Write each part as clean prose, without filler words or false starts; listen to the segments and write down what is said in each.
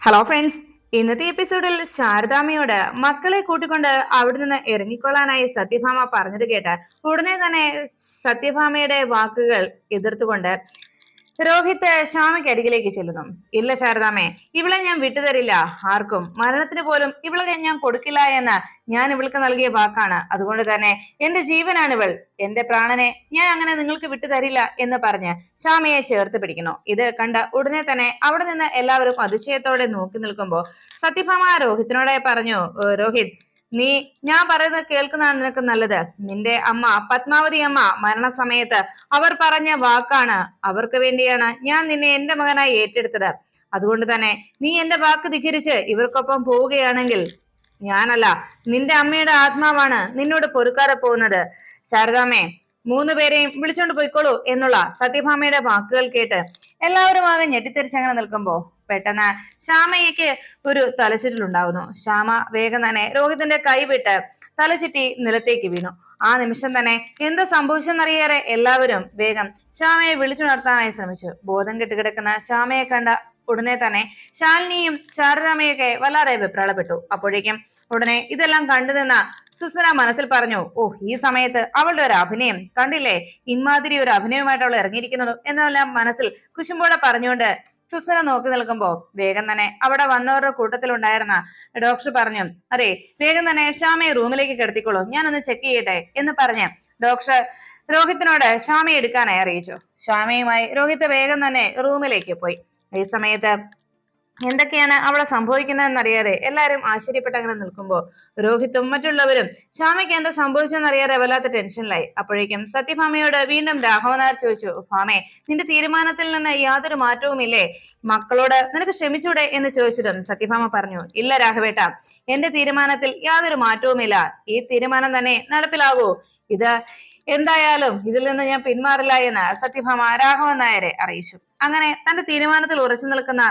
Hello friends, ഇന്നത്തെ എപ്പിസോഡിൽ ശാരദാമ്മയോട് മക്കളെ കൂട്ടിക്കൊണ്ട് അവിടെ നിന്ന് ഇറങ്ങിക്കൊള്ളാനായി സത്യഭാമ പറഞ്ഞത് കേട്ട് ഉടനെ തന്നെ സത്യഭാമയുടെ വാക്കുകൾ എതിർത്തുകൊണ്ട് രോഹിത് ശ്യാമയ്ക്ക് അരികിലേക്ക് ചെല്ലുന്നു. ഇല്ല ശാരദാമ്മേ, ഇവളെ ഞാൻ വിട്ടുതരില്ല. ആർക്കും, മരണത്തിന് പോലും ഇവളെ ഞാൻ കൊടുക്കില്ല എന്ന് ഞാൻ ഇവൾക്ക് നൽകിയ വാക്കാണ്. അതുകൊണ്ട് തന്നെ എന്റെ ജീവനാണ് ഇവൾ. എന്റെ പ്രാണനെ ഞാൻ അങ്ങനെ നിങ്ങൾക്ക് വിട്ടുതരില്ല എന്ന് പറഞ്ഞ് ശ്യാമയെ ചേർത്ത് പിടിക്കുന്നു. ഇത് കണ്ട ഉടനെ തന്നെ അവിടെ നിന്ന് എല്ലാവരും അതിശയത്തോടെ നോക്കി നിൽക്കുമ്പോ സത്യഭാമ രോഹിത്തിനോടെ പറഞ്ഞു, രോഹിത്, ഞാൻ പറയുന്നത് കേൾക്കുന്നതാണ് നിനക്ക് നല്ലത്. നിന്റെ അമ്മ പത്മാവതി അമ്മ മരണസമയത്ത് അവർ പറഞ്ഞ വാക്കാണ്. അവർക്ക് വേണ്ടിയാണ് ഞാൻ നിന്നെ എന്റെ മകനായി ഏറ്റെടുത്തത്. അതുകൊണ്ട് തന്നെ നീ എന്റെ വാക്ക് ധിഖരിച്ച് ഇവർക്കൊപ്പം പോവുകയാണെങ്കിൽ ഞാനല്ല, നിന്റെ അമ്മയുടെ ആത്മാവാണ് നിന്നോട് പൊറുക്കാതെ പോകുന്നത്. ശാരദാമ്മേ, 3 പേരെയും വിളിച്ചോണ്ട് പോയിക്കോളൂ എന്നുള്ള സത്യഭാമയുടെ വാക്കുകൾ കേട്ട് എല്ലാവരും ആകെ ഞെട്ടിത്തെറിച്ചങ്ങനെ നിൽക്കുമ്പോ പെട്ടെന്ന് ശ്യാമയ്ക്ക് ഒരു തലചുറ്റലുണ്ടാവുന്നു. ശ്യാമ വേഗം തന്നെ രോഹിതിന്റെ കൈ വിട്ട് തലചുറ്റി നിലത്തേക്ക് വീണു. ആ നിമിഷം തന്നെ എന്താ സംഭവിച്ചെന്നറിയാതെ എല്ലാവരും വേഗം ശ്യാമയെ വിളിച്ചുണർത്താനായി ശ്രമിച്ചു. ബോധം കെട്ടുകിടക്കുന്ന ശ്യാമയെ കണ്ട ഉടനെ തന്നെ ശാലിനിയും ശാരദാമ്മയൊക്കെ വല്ലാതെ വെപ്രാളപ്പെട്ടു. അപ്പോഴേക്കും ഉടനെ ഇതെല്ലാം കണ്ടുനിന്ന സുസ്മിത മനസ്സിൽ പറഞ്ഞു, ഈ സമയത്ത് അവളുടെ ഒരു അഭിനയം കണ്ടില്ലേ, ഇമാതിരി ഒരു അഭിനയവുമായിട്ട് അവൾ ഇറങ്ങിയിരിക്കുന്നത് എന്നെല്ലാം മനസ്സിൽ കുശുമ്പോടെ പറഞ്ഞുകൊണ്ട് സുസ്മിത നോക്കി നിൽക്കുമ്പോ വേഗം തന്നെ അവിടെ വന്നവരുടെ കൂട്ടത്തിലുണ്ടായിരുന്ന ഡോക്ടർ പറഞ്ഞു, അതെ, വേഗം തന്നെ ശ്യാമയെ റൂമിലേക്ക് കിടത്തിക്കോളൂ, ഞാനൊന്ന് ചെക്ക് ചെയ്യട്ടെ എന്ന് പറഞ്ഞ് ഡോക്ടർ രോഹിത്തിനോട് ശ്യാമയെ എടുക്കാനായി അറിയിച്ചു. ശ്യാമയുമായി രോഹിത്ത് വേഗം തന്നെ റൂമിലേക്ക് പോയി. ഈ സമയത്ത് എന്തൊക്കെയാണ് അവിടെ സംഭവിക്കുന്നതെന്നറിയാതെ എല്ലാരും ആശ്ചര്യപ്പെട്ട് അങ്ങനെ നിൽക്കുമ്പോ രോഹിത്തും മറ്റുള്ളവരും ശ്യാമയ്ക്ക് എന്താ സംഭവിച്ചെന്നറിയാതെ വല്ലാത്ത ടെൻഷനിലായി. അപ്പോഴേക്കും സത്യഭാമയോട് വീണ്ടും രാഘവനാർ ചോദിച്ചു, ഭാമേ, നിന്റെ തീരുമാനത്തിൽ നിന്ന് യാതൊരു മാറ്റവുമില്ലേ? മക്കളോട് നിനക്ക് ക്ഷമിച്ചൂടെ എന്ന് ചോദിച്ചതും സത്യഭാമ പറഞ്ഞു, ഇല്ല രാഘവേട്ട, എന്റെ തീരുമാനത്തിൽ യാതൊരു മാറ്റവുമില്ല. ഈ തീരുമാനം തന്നെ നടപ്പിലാകൂ. ഇത് എന്തായാലും ഇതിൽ നിന്ന് ഞാൻ പിന്മാറില്ല എന്ന് സത്യഭാമ രാഘവൻ നായരെ അറിയിച്ചു. അങ്ങനെ തന്റെ തീരുമാനത്തിൽ ഉറച്ചു നിൽക്കുന്ന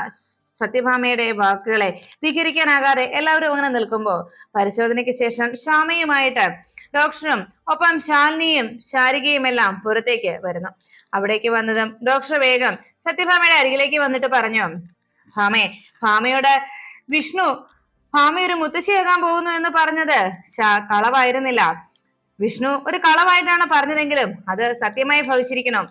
സത്യഭാമയുടെ വാക്കുകളെ ധിഖരിക്കാനാകാതെ എല്ലാവരും അങ്ങനെ നിൽക്കുമ്പോ പരിശോധനയ്ക്ക് ശേഷം ശ്യാമയുമായിട്ട് ഡോക്ടറും ഒപ്പം ശാലിനിയും ശാരികയും എല്ലാം പുറത്തേക്ക് വരുന്നു. അവിടേക്ക് വന്നതും ഡോക്ടർ വേഗം സത്യഭാമയുടെ അരികിലേക്ക് വന്നിട്ട് പറഞ്ഞു, ഭാമയോട് വിഷ്ണു ഭാമ ഒരു മുത്തശ്ശിയാകാൻ പോകുന്നു എന്ന് പറഞ്ഞത് കളവായിരുന്നില്ല. വിഷ്ണു ഒരു കളവായിട്ടാണ് പറഞ്ഞതെങ്കിലും അത് സത്യമായി ഭവിച്ചിരിക്കണം.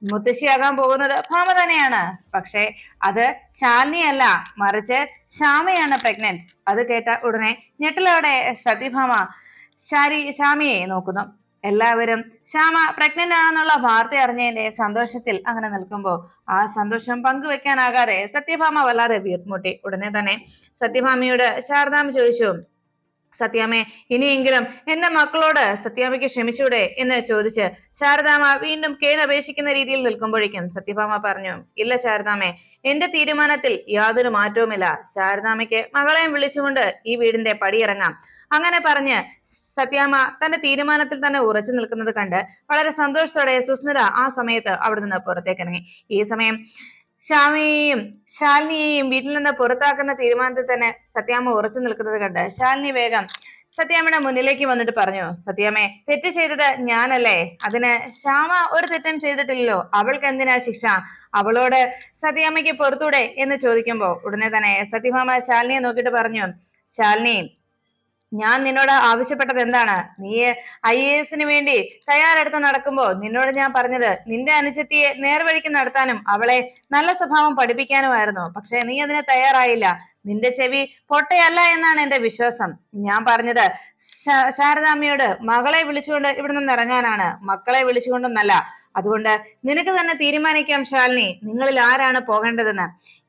മുത്തശ്ശിയാകാൻ പോകുന്നത് ഭാമ തന്നെയാണ്. പക്ഷെ അത് ശാലിനിയല്ല, മറിച്ച് ശ്യാമയാണ് പ്രഗ്നന്റ്. അത് കേട്ട ഉടനെ ഞെട്ടലോടെ സത്യഭാമ ശ്യാമയെ നോക്കുന്നു. എല്ലാവരും ശ്യാമ പ്രഗ്നന്റ് ആണെന്നുള്ള വാർത്ത അറിഞ്ഞതിന്റെ സന്തോഷത്തിൽ അങ്ങനെ നിൽക്കുമ്പോൾ ആ സന്തോഷം പങ്കുവെക്കാനാകാതെ സത്യഭാമ വല്ലാതെ വീർമുട്ടി. ഉടനെ തന്നെ സത്യഭാമയോട് ശാരദാമ്മ ചോദിച്ചു, സത്യാമ്മേ, ഇനിയെങ്കിലും എന്റെ മക്കളോട് സത്യാമ്മയ്ക്ക് ക്ഷമിച്ചൂടെ എന്ന് ചോദിച്ച് ശാരദാമ്മ വീണ്ടും കേണപേക്ഷിക്കുന്ന രീതിയിൽ നിൽക്കുമ്പോഴേക്കും സത്യഭാമ പറഞ്ഞു, ഇല്ല ശാരദാമ്മേ, എന്റെ തീരുമാനത്തിൽ യാതൊരു മാറ്റവുമില്ല. ശാരദാമ്മയ്ക്ക് മകളെയും വിളിച്ചുകൊണ്ട് ഈ വീടിന്റെ പടിയിറങ്ങാം. അങ്ങനെ പറഞ്ഞ് സത്യാമ്മ തന്റെ തീരുമാനത്തിൽ തന്നെ ഉറച്ചു നിൽക്കുന്നത് കണ്ട് വളരെ സന്തോഷത്തോടെ സുസ്മിത ആ സമയത്ത് അവിടെ നിന്ന് പുറത്തേക്ക് ഇറങ്ങി. ഈ സമയം ശ്യാമയെയും ശാലിനിയെയും വീട്ടിൽ നിന്ന് പുറത്താക്കുന്ന തീരുമാനത്തിൽ തന്നെ സത്യാമ്മ ഉറച്ചു നിൽക്കുന്നത് കണ്ട് ശാലിനി വേഗം സത്യാമ്മയുടെ മുന്നിലേക്ക് വന്നിട്ട് പറഞ്ഞു, സത്യാമ്മേ, തെറ്റ് ചെയ്തത് ഞാനല്ലേ? അതിന് ശ്യാമ ഒരു തെറ്റും ചെയ്തിട്ടില്ലല്ലോ, അവൾക്ക് എന്തിനാ ശിക്ഷ? അവളോട് സത്യാമ്മയ്ക്ക് പുറത്തൂടെ എന്ന് ചോദിക്കുമ്പോ ഉടനെ തന്നെ സത്യഭാമ ശാലിനിയെ നോക്കിയിട്ട് പറഞ്ഞു, ശാലിനി, ഞാൻ നിന്നോട് ആവശ്യപ്പെട്ടത് എന്താണ്? നീ IAS വേണ്ടി തയ്യാറെടുത്ത് നടക്കുമ്പോ നിന്നോട് ഞാൻ പറഞ്ഞത് നിന്റെ അനുജത്തിയെ നേർവഴിക്ക് നടത്താനും അവളെ നല്ല സ്വഭാവം പഠിപ്പിക്കാനുമായിരുന്നു. പക്ഷെ നീ അതിന് തയ്യാറായില്ല. നിന്റെ ചെവി പൊട്ടയല്ല എന്നാണ് എന്റെ വിശ്വാസം. ഞാൻ പറഞ്ഞത് ശാരദാമ്മയോട് മകളെ വിളിച്ചുകൊണ്ട് ഇവിടെ നിന്ന് ഇറങ്ങാനാണ്, മക്കളെ വിളിച്ചുകൊണ്ടൊന്നല്ല. അതുകൊണ്ട് നിനക്ക് തന്നെ തീരുമാനിക്കാം ശാലിനി, നിങ്ങളിൽ ആരാണ് പോകേണ്ടതെന്ന്.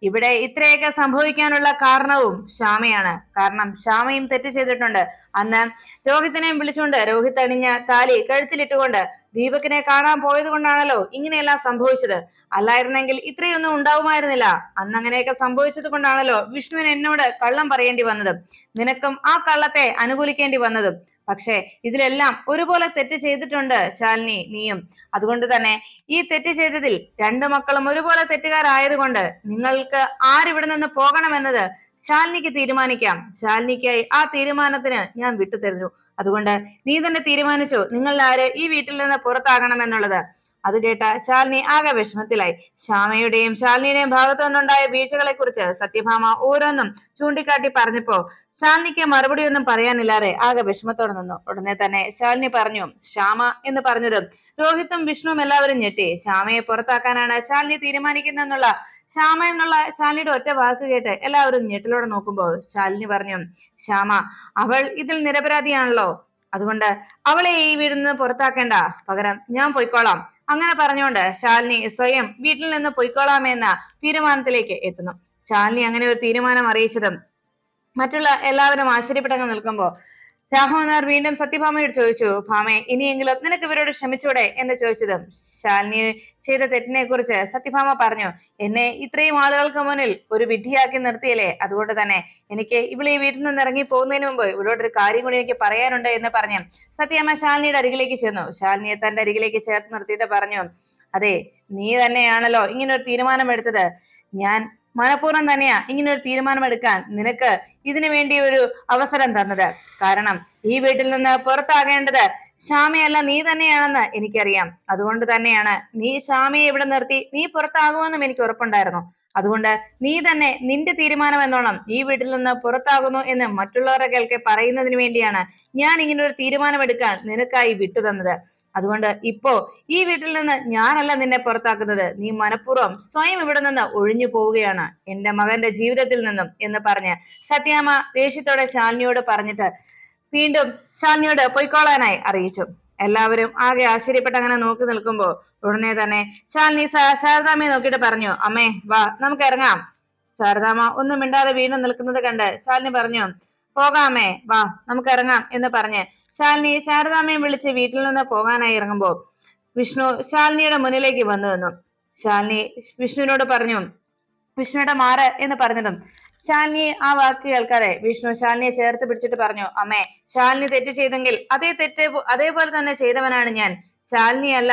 ഇവിടെ ഇത്രയൊക്കെ സംഭവിക്കാനുള്ള കാരണവും ശ്യാമയാണ്. കാരണം ശ്യാമയും തെറ്റ് ചെയ്തിട്ടുണ്ട്. അന്ന് രോഹിത്തിനെയും വിളിച്ചുകൊണ്ട് രോഹിത് അണിഞ്ഞ താലി കഴുത്തിലിട്ടുകൊണ്ട് ദീപകിനെ കാണാൻ പോയത് കൊണ്ടാണല്ലോ ഇങ്ങനെയെല്ലാം സംഭവിച്ചത്. അല്ലായിരുന്നെങ്കിൽ ഇത്രയൊന്നും ഉണ്ടാവുമായിരുന്നില്ല. അന്ന് അങ്ങനെയൊക്കെ സംഭവിച്ചത് കൊണ്ടാണല്ലോ വിഷ്ണുവിന് എന്നോട് കള്ളം പറയേണ്ടി വന്നതും നിനക്കും ആ കള്ളത്തെ അനുകൂലിക്കേണ്ടി വന്നതും. പക്ഷെ ഇതിലെല്ലാം ഒരുപോലെ തെറ്റ് ചെയ്തിട്ടുണ്ട് ശാലിനി, നീയും. അതുകൊണ്ട് തന്നെ ഈ തെറ്റ് ചെയ്തതിൽ 2 മക്കളും ഒരുപോലെ തെറ്റുകാരായതുകൊണ്ട് നിങ്ങൾക്ക് ആരിവിടെ നിന്ന് പോകണമെന്നത് ശാലിനിക്ക് തീരുമാനിക്കാം. ശാലിനിക്കായി ആ തീരുമാനത്തിന് ഞാൻ വിട്ടുതരുന്നു. അതുകൊണ്ട് നീ തന്നെ തീരുമാനിച്ചു നിങ്ങളിൽ ആര് ഈ വീട്ടിൽ നിന്ന് പുറത്താകണമെന്നുള്ളത്. അത് കേട്ട ശാലിനി ആകെ വിഷമത്തിലായി. ശ്യാമയുടെയും ശാലിനിയുടെയും ഭാഗത്തു നിന്നുണ്ടായ വീഴ്ചകളെ കുറിച്ച് സത്യഭാമ ഓരോന്നും ചൂണ്ടിക്കാട്ടി പറഞ്ഞപ്പോ ശാലിനിക്ക് മറുപടി ഒന്നും പറയാനില്ലാതെ ആകെ വിഷമത്തോടെ നിന്നു. ഉടനെ തന്നെ ശാലിനി പറഞ്ഞു, ശ്യാമ എന്ന് പറഞ്ഞതും രോഹിത്തും വിഷ്ണുവും എല്ലാവരും ഞെട്ടി. ശ്യാമയെ പുറത്താക്കാനാണ് ശാലിനി തീരുമാനിക്കുന്നതെന്നുള്ള ശ്യാമ എന്നുള്ള ശാലിനിയുടെ ഒറ്റ വാക്ക് കേട്ട് എല്ലാവരും ഞെട്ടലോടെ നോക്കുമ്പോൾ ശാലിനി പറഞ്ഞു, ശ്യാമ അവൾ ഇതിൽ നിരപരാധിയാണല്ലോ, അതുകൊണ്ട് അവളെ ഈ വീടിൽ നിന്ന് പുറത്താക്കേണ്ട, പകരം ഞാൻ പൊയ്ക്കോളാം. അങ്ങനെ പറഞ്ഞുകൊണ്ട് ശാലിനി സ്വയം വീട്ടിൽ നിന്ന് പൊയ്ക്കോളാമെന്ന തീരുമാനത്തിലേക്ക് എത്തുന്നു. ശാലിനി അങ്ങനെ ഒരു തീരുമാനം അറിയിച്ചതും മറ്റുള്ള എല്ലാവരും ആശ്ചര്യപ്പെട്ടങ്ങ് നിൽക്കുമ്പോ രാഘവൻ നായർ വീണ്ടും സത്യഭാമയോട് ചോദിച്ചു, ഭാമേ ഇനിയെങ്കിലും നിനക്ക് ഇവരോട് ക്ഷമിച്ചൂടെ എന്ന് ചോദിച്ചതും ശാലിനി ചെയ്ത തെറ്റിനെ കുറിച്ച് സത്യഭാമ പറഞ്ഞു, എന്നെ ഇത്രയും ആളുകൾക്ക് മുന്നിൽ ഒരു വിഡ്ഢിയാക്കി നിർത്തിയല്ലേ, അതുകൊണ്ട് തന്നെ എനിക്ക് ഇവിടെ ഈ വീട്ടിൽ നിന്ന് ഇറങ്ങി പോകുന്നതിന് മുമ്പ് ഇവരോടൊരു കാര്യം കൂടി എനിക്ക് പറയാനുണ്ട് എന്ന് പറഞ്ഞു സത്യഭാമ ശാലിനിയുടെ അരികിലേക്ക് ചെന്നു. ശാലിനിയെ തന്റെ അരികിലേക്ക് ചേർത്ത് നിർത്തിയിട്ട് പറഞ്ഞു, അതെ, നീ തന്നെയാണല്ലോ ഇങ്ങനെ ഒരു തീരുമാനം എടുത്തത്. ഞാൻ മനഃപൂർവ്വം തന്നെയാ ഇങ്ങനെ ഒരു തീരുമാനം എടുക്കാൻ നിനക്ക് ഇതിനു വേണ്ടി ഒരു അവസരം തന്നത്. കാരണം ഈ വീട്ടിൽ നിന്ന് പുറത്താകേണ്ടത് ശ്യാമയല്ല നീ തന്നെയാണെന്ന് എനിക്കറിയാം. അതുകൊണ്ട് തന്നെയാണ് നീ ശ്യാമയെ ഇവിടെ നിർത്തി നീ പുറത്താകുമെന്നും എനിക്ക് ഉറപ്പുണ്ടായിരുന്നു. അതുകൊണ്ട് നീ തന്നെ നിന്റെ തീരുമാനം എന്നോണം ഈ വീട്ടിൽ നിന്ന് പുറത്താകുന്നു എന്ന് മറ്റുള്ളവരുടെ കേൾക്കെ പറയുന്നതിന് വേണ്ടിയാണ് ഞാൻ ഇങ്ങനെ ഒരു തീരുമാനം എടുക്കാൻ നിനക്കായി വിട്ടുതന്നത്. അതുകൊണ്ട് ഇപ്പോ ഈ വീട്ടിൽ നിന്ന് ഞാനല്ല നിന്നെ പുറത്താക്കുന്നത്, നീ മനഃപൂർവ്വം സ്വയം ഇവിടെ നിന്ന് ഒഴിഞ്ഞു പോവുകയാണ് എന്റെ മകന്റെ ജീവിതത്തിൽ നിന്നും എന്ന് പറഞ്ഞ് സത്യാമ്മ ദേഷ്യത്തോടെ ശാലിനിയോട് പറഞ്ഞിട്ട് വീണ്ടും ശാലിനിയോട് പൊയ്ക്കോളാനായി അറിയിച്ചു. എല്ലാവരും ആകെ ആശ്ചര്യപ്പെട്ട് അങ്ങനെ നോക്കി നിൽക്കുമ്പോ ഉടനെ തന്നെ ശാലിനി ശാരദാമ്മയെ നോക്കിയിട്ട് പറഞ്ഞു, അമ്മേ വാ നമുക്ക് ഇറങ്ങാം. ശാരദാമ്മ ഒന്നും മിണ്ടാതെ വീണ്ടും നിൽക്കുന്നത് കണ്ട് ശാലിനി പറഞ്ഞു, പോകാമേ വാ നമുക്ക് ഇറങ്ങാം എന്ന് പറഞ്ഞ് ശാലിനി ശാരദാമ്മയെ വിളിച്ച് വീട്ടിൽ നിന്ന് പോകാനായി ഇറങ്ങുമ്പോ വിഷ്ണു ശാലിനിയുടെ മുന്നിലേക്ക് വന്നു നിന്നു. ശാലിനി വിഷ്ണുവിനോട് പറഞ്ഞു, വിഷ്ണുയുടെ മാറ് എന്ന് പറഞ്ഞതും ശാലിനി ആ വാക്ക് കേൾക്കാതെ വിഷ്ണു ശാലിനിയെ ചേർത്ത് പിടിച്ചിട്ട് പറഞ്ഞു, അമ്മേ ശാലിനി തെറ്റ് ചെയ്തെങ്കിൽ അതേപോലെ തന്നെ ചെയ്തവനാണ് ഞാൻ. ശാലിനിയല്ല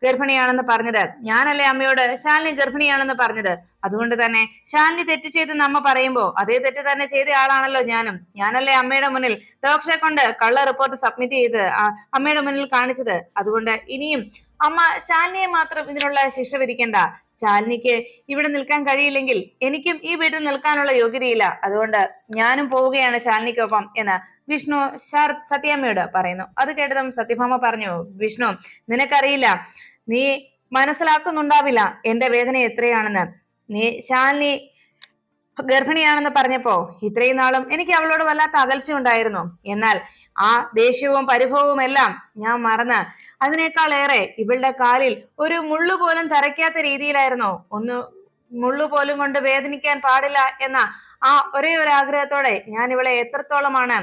ഗർഭിണിയാണെന്ന് പറഞ്ഞത്, ഞാനല്ലേ അമ്മയോട് ശാലിനി ഗർഭിണിയാണെന്ന് പറഞ്ഞത്. അതുകൊണ്ട് തന്നെ ശാലിനി തെറ്റ് ചെയ്തെന്ന് അമ്മ പറയുമ്പോ അതേ തെറ്റ് തന്നെ ചെയ്ത ആളാണല്ലോ ഞാനും. ഞാനല്ലേ അമ്മയുടെ മുന്നിൽ ഡോക്ടറെ കൊണ്ട് കള്ള റിപ്പോർട്ട് സബ്മിറ്റ് ചെയ്ത് അമ്മയുടെ മുന്നിൽ കാണിച്ചത്. അതുകൊണ്ട് ഇനിയും അമ്മ ശാലിനിയെ മാത്രം ഇതിനുള്ള ശിക്ഷ വിധിക്കണ്ട. ശാലിനിക്ക് ഇവിടെ നിൽക്കാൻ കഴിയില്ലെങ്കിൽ എനിക്കും ഈ വീട്ടിൽ നിൽക്കാനുള്ള യോഗ്യതയില്ല. അതുകൊണ്ട് ഞാനും പോവുകയാണ് ശാലിനിക്കൊപ്പം എന്ന് വിഷ്ണു സത്യാമ്മയോട് പറയുന്നു. അത് കേട്ടതും സത്യഭാമ പറഞ്ഞു, വിഷ്ണു നിനക്കറിയില്ല, നീ മനസ്സിലാക്കുന്നുണ്ടാവില്ല എന്റെ വേദന എത്രയാണെന്ന്. നീ ശാലിനി ഗർഭിണിയാണെന്ന് പറഞ്ഞപ്പോ ഇത്രയും നാളും എനിക്ക് അവളോട് വല്ലാത്ത അകൽച്ച ഉണ്ടായിരുന്നു. എന്നാൽ ആ ദേഷ്യവും പരിഭവവും എല്ലാം ഞാൻ മറന്ന് അതിനേക്കാളേറെ ഇവളുടെ കാലിൽ ഒരു മുള്ളു പോലും തറയ്ക്കാത്ത രീതിയിലായിരുന്നു, ഒന്ന് മുള്ളു പോലും കൊണ്ട് വേദനിക്കാൻ പാടില്ല എന്ന ആ ഒരേ ഒരു ആഗ്രഹത്തോടെ ഞാൻ ഇവളെ എത്രത്തോളമാണ്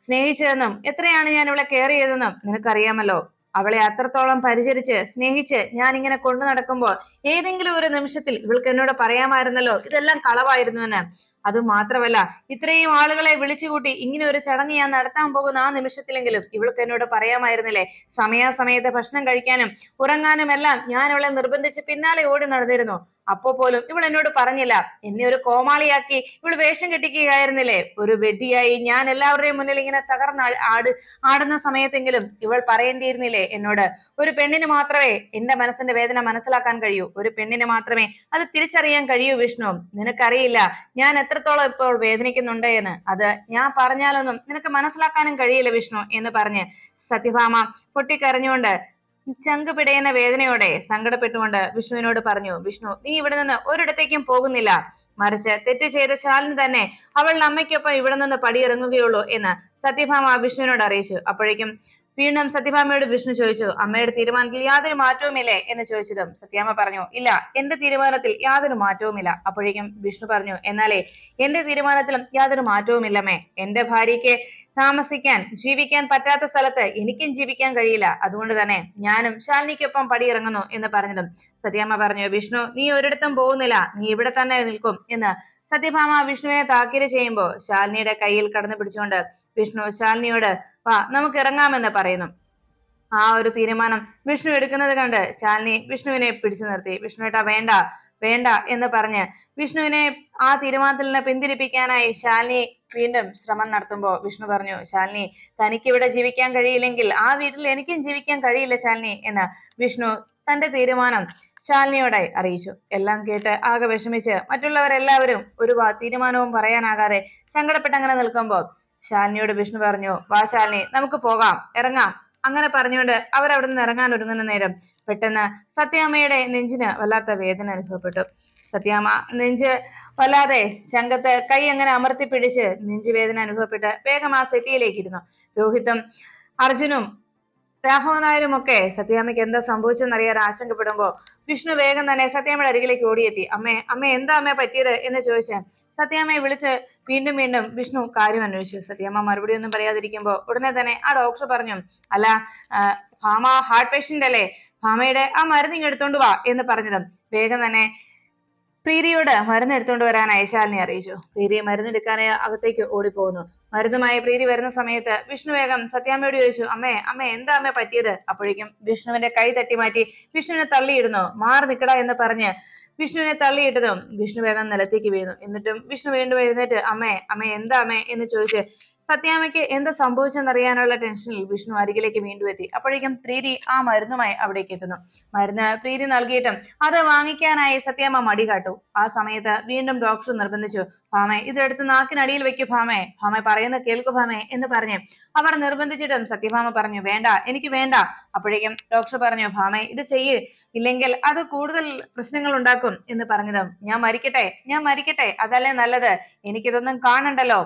സ്നേഹിച്ചതെന്നും എത്രയാണ് ഞാൻ ഇവളെ കെയർ ചെയ്തതെന്നും നിനക്കറിയാമല്ലോ. അവളെ അത്രത്തോളം പരിചരിച്ച് സ്നേഹിച്ച് ഞാൻ ഇങ്ങനെ കൊണ്ടു നടക്കുമ്പോൾ ഏതെങ്കിലും ഒരു നിമിഷത്തിൽ ഇവൾക്ക് എന്നോട് പറയാമായിരുന്നല്ലോ ഇതെല്ലാം കളവായിരുന്നുവെന്ന്. അത് മാത്രമല്ല, ഇത്രയും ആളുകളെ വിളിച്ചുകൂട്ടി ഇങ്ങനെ ഒരു ചടങ്ങ് ഞാൻ നടത്താൻ പോകുന്ന ആ നിമിഷത്തിലെങ്കിലും ഇവൾക്ക് എന്നോട് പറയാമായിരുന്നില്ലേ. സമയാസമയത്ത് ഭക്ഷണം കഴിക്കാനും ഉറങ്ങാനും എല്ലാം ഞാൻ അവളെ നിർബന്ധിച്ച് പിന്നാലെ ഓടി നടന്നിരുന്നു. അപ്പോ പോലും ഇവൾ എന്നോട് പറഞ്ഞില്ല. എന്നെ ഒരു കോമാളിയാക്കി ഇവൾ വേഷം കെട്ടിക്കുകയായിരുന്നില്ലേ. ഒരു വെഡ്ഡിയായി ഞാൻ എല്ലാവരുടെയും മുന്നിൽ ഇങ്ങനെ തകർന്ന് ആടുന്ന സമയത്തെങ്കിലും ഇവൾ പറയേണ്ടിയിരുന്നില്ലേ എന്നോട്, ഒരു പെണ്ണിന് മാത്രമേ എന്റെ മനസ്സിന്റെ വേദന മനസ്സിലാക്കാൻ കഴിയൂ. ഒരു പെണ്ണിന് മാത്രമേ അത് തിരിച്ചറിയാൻ കഴിയൂ. വിഷ്ണു നിനക്കറിയില്ല ഞാൻ എത്രത്തോളം ഇപ്പോൾ വേദനിക്കുന്നുണ്ട് എന്ന്. അത് ഞാൻ പറഞ്ഞാലൊന്നും നിനക്ക് മനസ്സിലാക്കാനും കഴിയില്ല വിഷ്ണു എന്ന് പറഞ്ഞ് സത്യഭാമ പൊട്ടിക്കരഞ്ഞുകൊണ്ട് ചങ്ക് പിടയുന്ന വേദനയോടെ സങ്കടപ്പെട്ടുകൊണ്ട് വിഷ്ണുവിനോട് പറഞ്ഞു, വിഷ്ണു നീ ഇവിടെ നിന്ന് ഒരിടത്തേക്കും പോകുന്നില്ല, മറിച്ച് തെറ്റ് ചെയ്ത ശാലിനി തന്നെ അവളുടെ അമ്മയ്ക്കൊപ്പം ഇവിടെ നിന്ന് പടിയിറങ്ങുകയുള്ളൂ എന്ന് സത്യഭാമ വിഷ്ണുവിനോട് അറിയിച്ചു. അപ്പോഴേക്കും വീണ്ടും സത്യഭാമയോട് വിഷ്ണു ചോദിച്ചു, അമ്മയുടെ തീരുമാനത്തിൽ യാതൊരു മാറ്റവുമില്ലേ എന്ന് ചോദിച്ചതും സത്യാമ്മ പറഞ്ഞു, ഇല്ല എന്റെ തീരുമാനത്തിൽ യാതൊരു മാറ്റവുമില്ല. അപ്പോഴേക്കും വിഷ്ണു പറഞ്ഞു, എന്നാലേ എന്റെ തീരുമാനത്തിലും യാതൊരു മാറ്റവുമില്ലമ്മേ. എന്റെ ഭാര്യയ്ക്ക് താമസിക്കാൻ ജീവിക്കാൻ പറ്റാത്ത സ്ഥലത്ത് എനിക്കും ജീവിക്കാൻ കഴിയില്ല. അതുകൊണ്ട് തന്നെ ഞാനും ശാലിനിക്കൊപ്പം പടിയിറങ്ങുന്നു എന്ന് പറഞ്ഞതും സത്യാമ്മ പറഞ്ഞു, വിഷ്ണു നീ ഒരിടത്തും പോകുന്നില്ല, നീ ഇവിടെ തന്നെ നിൽക്കും എന്ന് സത്യഭാമ വിഷ്ണുവിനെ താക്കീത് ചെയ്യുമ്പോ ശാലിനിയുടെ കയ്യിൽ കടന്നു പിടിച്ചുകൊണ്ട് വിഷ്ണു ശാലിനിയോട് വാ നമുക്ക് ഇറങ്ങാമെന്ന് പറയുന്നു. ആ ഒരു തീരുമാനം വിഷ്ണു എടുക്കുന്നത് കണ്ട് ശാലിനി വിഷ്ണുവിനെ പിടിച്ചു നിർത്തി. വിഷ്ണുവേട്ടാ വേണ്ട, വേണ്ട എന്ന് പറഞ്ഞ് വിഷ്ണുവിനെ ആ തീരുമാനത്തിൽ നിന്ന് പിന്തിരിപ്പിക്കാനായി ശാലിനി വീണ്ടും ശ്രമം നടത്തുമ്പോൾ വിഷ്ണു പറഞ്ഞു, ശാലിനി, തനിക്ക് ഇവിടെ ജീവിക്കാൻ കഴിയില്ലെങ്കിൽ ആ വീട്ടിൽ എനിക്കും ജീവിക്കാൻ കഴിയില്ല ശാലിനി എന്ന് വിഷ്ണു തന്റെ തീരുമാനം ശാലിനിയോടെ അറിയിച്ചു. എല്ലാം കേട്ട് ആകെ വിഷമിച്ച് മറ്റുള്ളവരെല്ലാവരും ഒരു തീരുമാനവും പറയാനാകാതെ സങ്കടപ്പെട്ടങ്ങനെ നിൽക്കുമ്പോൾ ശാലിനിയോട് വിഷ്ണു പറഞ്ഞു, വാ ശാലിനി, നമുക്ക് പോകാം, ഇറങ്ങാം. അങ്ങനെ പറഞ്ഞുകൊണ്ട് അവരവിടെ നിന്ന് ഇറങ്ങാൻ ഒരുങ്ങുന്ന നേരം പെട്ടെന്ന് സത്യാമ്മയുടെ നെഞ്ചിന് വല്ലാത്ത വേദന അനുഭവപ്പെട്ടു. സത്യാമ്മ നെഞ്ച് വല്ലാതെ ചങ്കത്ത് കൈ അങ്ങനെ അമർത്തി പിടിച്ച് നെഞ്ചുവേദന അനുഭവപ്പെട്ട് വേഗം ആ സെറ്റിയിലേക്ക് ഇരുന്നു. രോഹിത്തും അർജുനും രാഘവൻ നായരും ഒക്കെ സത്യാമ്മയ്ക്ക് എന്താ സംഭവിച്ചെന്നറിയാൻ ആശങ്കപ്പെടുമ്പോ വിഷ്ണു വേഗം തന്നെ സത്യാമ്മയുടെ അരികിലേക്ക് ഓടിയെത്തി. അമ്മ എന്താ അമ്മയെ പറ്റിയത് എന്ന് ചോദിച്ച് സത്യാമ്മയെ വിളിച്ച് വീണ്ടും വീണ്ടും വിഷ്ണു കാര്യം അന്വേഷിച്ചു. സത്യാമ്മ മറുപടി ഒന്നും പറയാതിരിക്കുമ്പോ ഉടനെ തന്നെ ആ ഡോക്ടർ പറഞ്ഞു, അല്ല, ഭാമ ഹാർട്ട് പേഷ്യന്റ് അല്ലേ, ഭാമയുടെ ആ മരുന്ന് ഇങ്ങ് എടുത്തോണ്ട് വാ എന്ന് പറഞ്ഞതും വേഗം തന്നെ പ്രീതിയോട് മരുന്ന് എടുത്തുകൊണ്ട് വരാനായി ശാലിനി അറിയിച്ചു. പ്രീതി മരുന്നെടുക്കാനായി അകത്തേക്ക് ഓടിപ്പോകുന്നു. മരുന്നുമായി പ്രീതി വരുന്ന സമയത്ത് വിഷ്ണു വേഗം സത്യാമ്മയോട് ചോദിച്ചു, അമ്മ എന്താ അമ്മ പറ്റിയത്? അപ്പോഴേക്കും വിഷ്ണുവിന്റെ കൈ തട്ടി മാറ്റി വിഷ്ണുവിനെ തള്ളിയിടുന്നു. മാറി നിൽക്കട എന്ന് പറഞ്ഞ് വിഷ്ണുവിനെ തള്ളിയിട്ടതും വിഷ്ണു വേഗം നിലത്തേക്ക് വീണു. എന്നിട്ടും വിഷ്ണു വീണ്ടും എഴുന്നേറ്റ് അമ്മ എന്താ അമ്മേ എന്ന് ചോദിച്ച് സത്യാമ്മയ്ക്ക് എന്താ സംഭവിച്ചെന്നറിയാനുള്ള ടെൻഷനിൽ വിഷ്ണു അരികിലേക്ക് വീണ്ടും എത്തി. അപ്പോഴേക്കും പ്രീതി ആ മരുന്നുമായി അവിടേക്ക് എത്തുന്നു. മരുന്ന് പ്രീതി നൽകിയിട്ടും അത് വാങ്ങിക്കാനായി സത്യാമ്മ മടി കാട്ടു. ആ സമയത്ത് വീണ്ടും ഡോക്ടർ നിർബന്ധിച്ചു, ഭാമേ, ഇതെടുത്ത് നാക്കിനടിയിൽ വെക്കൂ ഭാമേ, പറയുന്നത് കേൾക്കു ഭാമേ എന്ന് പറഞ്ഞ് അവർ നിർബന്ധിച്ചിട്ടും സത്യഭാമ പറഞ്ഞു, വേണ്ട, എനിക്ക് വേണ്ട. അപ്പോഴേക്കും ഡോക്ടർ പറഞ്ഞു, ഭാമേ, ഇത് ചെയ്യ്, ഇല്ലെങ്കിൽ അത് കൂടുതൽ പ്രശ്നങ്ങൾ ഉണ്ടാക്കും എന്ന് പറഞ്ഞതും ഞാൻ മരിക്കട്ടെ, അതല്ലേ നല്ലത്, എനിക്കിതൊന്നും കാണണ്ടല്ലോ,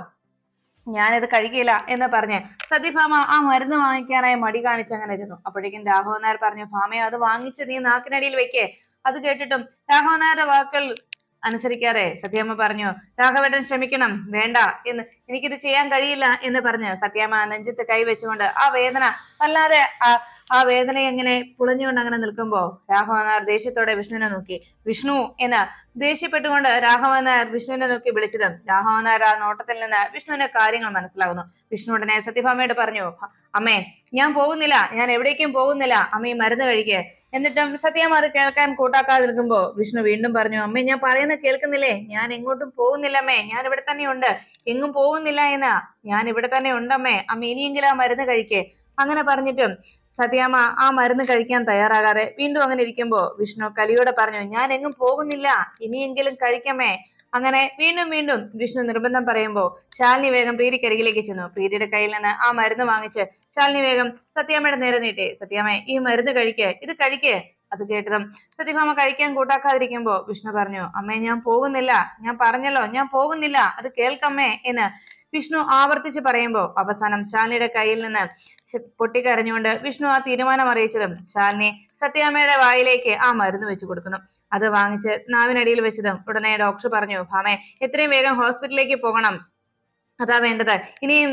ഞാനിത് കഴിക്കില്ല എന്ന് പറഞ്ഞ് സത്യഭാമ ആ മരുന്ന് വാങ്ങിക്കാനായി മടി കാണിച്ചങ്ങനെ ഇരുന്നു. അപ്പോഴേക്കും രാഘവൻ നായർ പറഞ്ഞു, ഭാമയെ അത് വാങ്ങിച്ച് നീ നാക്കിനടിയിൽ വെക്കേ. അത് കേട്ടിട്ടും രാഘവൻ നായരുടെ വാക്കുകൾ അനുസരിക്കാതെ സത്യാമ്മ പറഞ്ഞു, രാഘവേട്ടൻ ക്ഷമിക്കണം, വേണ്ട എന്ന്, എനിക്കിത് ചെയ്യാൻ കഴിയില്ല എന്ന് പറഞ്ഞ് സത്യാമ്മ നെഞ്ചത്ത് കൈവച്ചുകൊണ്ട് ആ വേദന വല്ലാതെ ആ വേദന എങ്ങനെ പുളഞ്ഞുകൊണ്ട് അങ്ങനെ നിൽക്കുമ്പോ രാഘവൻ നായർ ദേഷ്യത്തോടെ വിഷ്ണുവിനെ നോക്കി. വിഷ്ണു എന്ന് ദേഷ്യപ്പെട്ടുകൊണ്ട് രാഘവൻ നായർ വിഷ്ണുവിനെ നോക്കി വിളിച്ചതും രാഘവൻ നായർ ആ നോട്ടത്തിൽ നിന്ന് വിഷ്ണുവിന്റെ കാര്യങ്ങൾ മനസ്സിലാകുന്നു. വിഷ്ണു ഉടനെ സത്യഭാമയോട് പറഞ്ഞു, അമ്മേ, ഞാൻ പോകുന്നില്ല, ഞാൻ എവിടേക്കും പോകുന്നില്ല, അമ്മ ഈ മരുന്ന് കഴിക്കേ. എന്നിട്ടും സത്യാമ്മ അത് കേൾക്കാൻ കൂട്ടാക്കാതെ നിൽക്കുമ്പോ വിഷ്ണു വീണ്ടും പറഞ്ഞു, അമ്മേ, ഞാൻ പറയുന്നത് കേൾക്കുന്നില്ലേ, ഞാൻ എങ്ങോട്ടും പോകുന്നില്ല അമ്മേ, ഞാൻ ഇവിടെ തന്നെ ഉണ്ട്, എങ്ങും പോകുന്നില്ല എന്നാ, ഞാൻ ഇവിടെ തന്നെ ഉണ്ടമ്മേ, അമ്മ ഇനിയെങ്കിലും ആ മരുന്ന് കഴിക്കേ. അങ്ങനെ പറഞ്ഞിട്ടും സത്യാമ്മ ആ മരുന്ന് കഴിക്കാൻ തയ്യാറാകാതെ വീണ്ടും അങ്ങനെ ഇരിക്കുമ്പോ വിഷ്ണു കലിയോടെ പറഞ്ഞു, ഞാൻ എങ്ങും പോകുന്നില്ല, ഇനിയെങ്കിലും കഴിക്കമ്മേ. അങ്ങനെ വീണ്ടും വീണ്ടും വിഷ്ണു നിർബന്ധം പറയുമ്പോ ശാലിനി വേഗം പ്രീതിക്കരികിലേക്ക് ചെന്നു. പ്രീതിയുടെ കയ്യിൽ നിന്ന് ആ മരുന്ന് വാങ്ങിച്ച് ശാലിനി വേഗം സത്യാമ്മയുടെ നേരെ നീട്ടി, സത്യാമ്മ, ഈ മരുന്ന് കഴിക്കേ, ഇത് കഴിക്കേ. അത് കേട്ടതും സത്യഭാമ കഴിക്കാൻ കൂട്ടാക്കാതിരിക്കുമ്പോ വിഷ്ണു പറഞ്ഞു, അമ്മേ, ഞാൻ പോകുന്നില്ല, ഞാൻ പറഞ്ഞല്ലോ, ഞാൻ പോകുന്നില്ല, അത് കേൾക്കമ്മേ എന്ന് വിഷ്ണു ആവർത്തിച്ച് പറയുമ്പോ അവസാനം ശാലിനിയുടെ കയ്യിൽ നിന്ന് പൊട്ടിക്കരഞ്ഞുകൊണ്ട് വിഷ്ണു ആ തീരുമാനം അറിയിച്ചതും ശാലിനി സത്യാമ്മയുടെ വായിലേക്ക് ആ മരുന്ന് വെച്ചു കൊടുക്കുന്നു. അത് വാങ്ങിച്ച് നാവിനടിയിൽ വെച്ചതും ഉടനെ ഡോക്ടർ പറഞ്ഞു, ഭാമേ, എത്രയും വേഗം ഹോസ്പിറ്റലിലേക്ക് പോകണം, അതാ വേണ്ടത്, ഇനിയും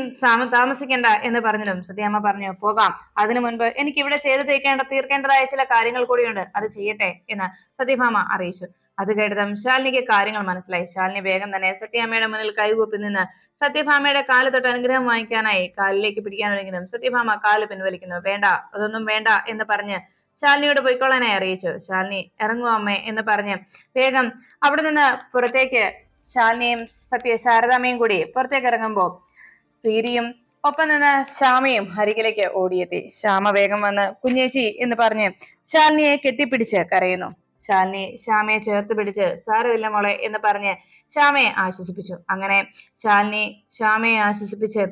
താമസിക്കണ്ട എന്ന് പറഞ്ഞതും സത്യാമ്മ പറഞ്ഞു, പോകാം, അതിനു മുൻപ് എനിക്ക് ഇവിടെ ചെയ്തു തീർക്കേണ്ടതായ ചില കാര്യങ്ങൾ കൂടിയുണ്ട്, അത് ചെയ്യട്ടെ എന്ന് സത്യഭാമ അറിയിച്ചു. അത് കേട്ടതും ശാലിനിക്ക് കാര്യങ്ങൾ മനസ്സിലായി. ശാലിനി വേഗം തന്നെ സത്യാമ്മയുടെ മുന്നിൽ കൈകൂപ്പി നിന്ന് സത്യഭാമയുടെ കാല് തൊട്ട് അനുഗ്രഹം വാങ്ങിക്കാനായി കാലിലേക്ക് പിടിക്കാനൊരുങ്ങിയതും സത്യഭാമ കാല് പിൻവലിക്കുന്നു. വേണ്ട, അതൊന്നും വേണ്ട എന്ന് പറഞ്ഞ് ശാലിനിയോട് പൊയ്ക്കൊള്ളാനായി അറിയിച്ചു. ശാലിനി, ഇറങ്ങുക അമ്മേ എന്ന് പറഞ്ഞ് വേഗം അവിടെ നിന്ന് പുറത്തേക്ക് ശാലിനിയും ശാരദാമ്മയും കൂടി പുറത്തേക്ക് ഇറങ്ങുമ്പോ പ്രീതിയും ഒപ്പം നിന്ന് ശ്യാമയും അരികിലേക്ക് ഓടിയെത്തി. ശ്യാമ വേഗം വന്ന് കുഞ്ഞേച്ചി എന്ന് പറഞ്ഞ് ശാലിനിയെ കെട്ടിപ്പിടിച്ച് കരയുന്നു. ശാലിനി ശ്യാമയെ ചേർത്ത് പിടിച്ച് സാരമില്ല മോളെ എന്ന് പറഞ്ഞ് ശ്യാമയെ ആശ്വസിപ്പിച്ചു. അങ്ങനെ ശാലിനി ശ്യാമയെ ആശ്വസിപ്പിച്ച്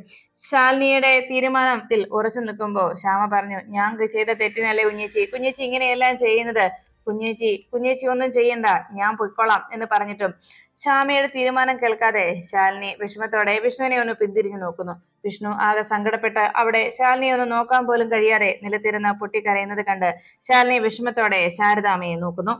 ശാലിനിയുടെ തീരുമാനത്തിൽ ഉറച്ചു നിൽക്കുമ്പോ ശ്യാമ പറഞ്ഞു, ഞാൻ ചെയ്ത തെറ്റിനല്ലേ കുഞ്ഞേച്ചി ഇങ്ങനെയെല്ലാം ചെയ്യുന്നത്, കുഞ്ഞേച്ചി ഒന്നും ചെയ്യണ്ട, ഞാൻ പൊയ്ക്കൊള്ളാം എന്ന് പറഞ്ഞിട്ടും ശ്യാമയുടെ തീരുമാനം കേൾക്കാതെ ശാലിനി വിഷമത്തോടെ വിഷ്ണുവിനെ ഒന്ന് പിന്തിരിഞ്ഞു നോക്കുന്നു. വിഷ്ണു ആകെ സങ്കടപ്പെട്ട് അവിടെ ശാലിനിയെ ഒന്ന് നോക്കാൻ പോലും കഴിയാതെ നിലത്തിരുന്ന് പൊട്ടിക്കരയുന്നത് കണ്ട് ശാലിനി വിഷമത്തോടെ ശാരദാമ്മയെ നോക്കുന്നു.